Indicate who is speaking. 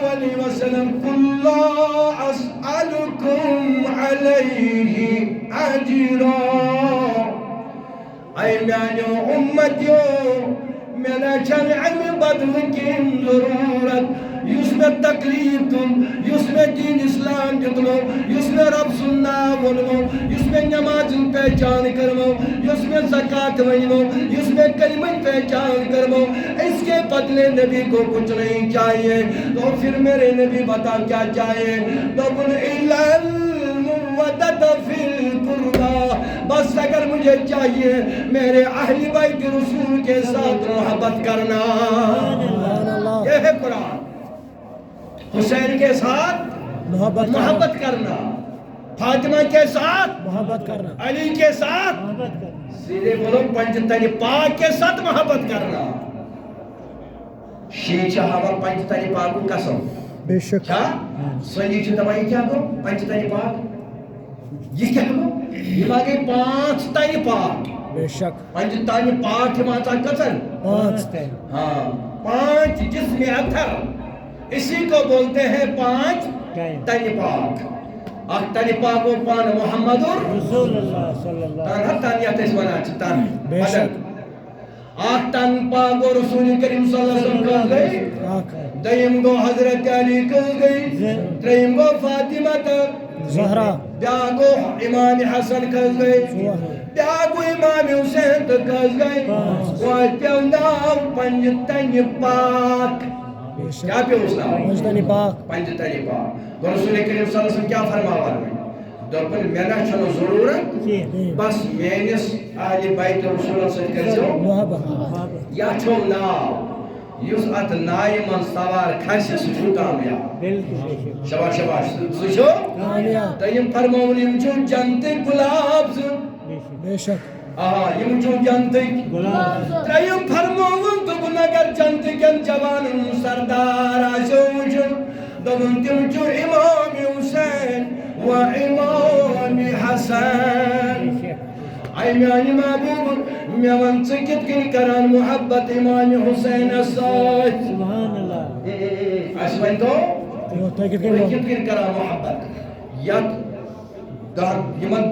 Speaker 1: عليه وسلم قل لا أسألكم عليه أجرا أي میانو امتیو میرا چن علم بدل کن ضرورت یس میں تکلیف دن یس میں دین اسلام دتمو یس میں رب سننا ونمو یس میں نماز پہچان کرمو یس میں زکات ونمو یس میں کلمہ پہچان کرمو اس کے بدلے نبی کو کچھ نہیں چاہیے تو پھر میرے نبی بتا کیا چاہیے بقل الا المودۃ فی القربى بس اگر مجھے چاہیے میرے اہل بیت رسول کے ساتھ محبت کرنا یہ ہے قرآن حسین کے ساتھ محبت کرنا فاطمہ کے ساتھ محبت کرنا علی کے ساتھ سیدھے بولو پنجتن پاک کے ساتھ محبت کرنا شیعہ چاہا پنجتن پاک کو قسم
Speaker 2: بے شک
Speaker 1: کیا سنجی چھو دوائی کیا گو پنجتن پاک یہ کیا گو یہ باقی پانچ تن پاک
Speaker 2: بے شک
Speaker 1: پنجتن پاک کے ماتا قسم
Speaker 2: پانچ تن
Speaker 1: ہاں پانچ جسم اتھر اسی کو بولتے ہیں پانچ تن پاک اک تن پاک و پان محمد
Speaker 2: رسول اللہ صلی اللہ
Speaker 1: تن تانیت اس ونا تن
Speaker 2: بے شک
Speaker 1: اک تن پاک و رسول کریم صلی اللہ علیہ وسلم کہا گئی دیم گو حضرت علی کہا گئی تریم گو فاطمہ
Speaker 2: زہرا
Speaker 1: بیاگو امام حسن کہا گئی بیاگو امام حسین کہا گئی وہاں پیونداو پنجتن پاک کیا پیونداو
Speaker 2: پنجتن پاک
Speaker 1: پنجتن پاک رسول کریم صلی اللہ علیہ وسلم کیا فرماوار میں دوپن میرا چلو ضرورت بس مینس اہل بیت رسول اللہ صلی اللہ علیہ وسلم
Speaker 2: محبت
Speaker 1: یا چھو ناو یس ات نائی من سوار کھاسی سچو کامیاب شباش شباش سچو تیم فرمونیم چھو جنت گلاب
Speaker 2: بے شک
Speaker 1: یم چھو جنت گلاب تیم فرمون دبن اگر جنت کن جوان سردار آشو دبن تم چھو امام حسین و امام حسن اے میانی محبوب میوان سکت کی کران محبت امام حسین الساج
Speaker 2: سبحان اللہ
Speaker 1: اسوائن تو
Speaker 2: تاکید
Speaker 1: کران محبت یک دار یمن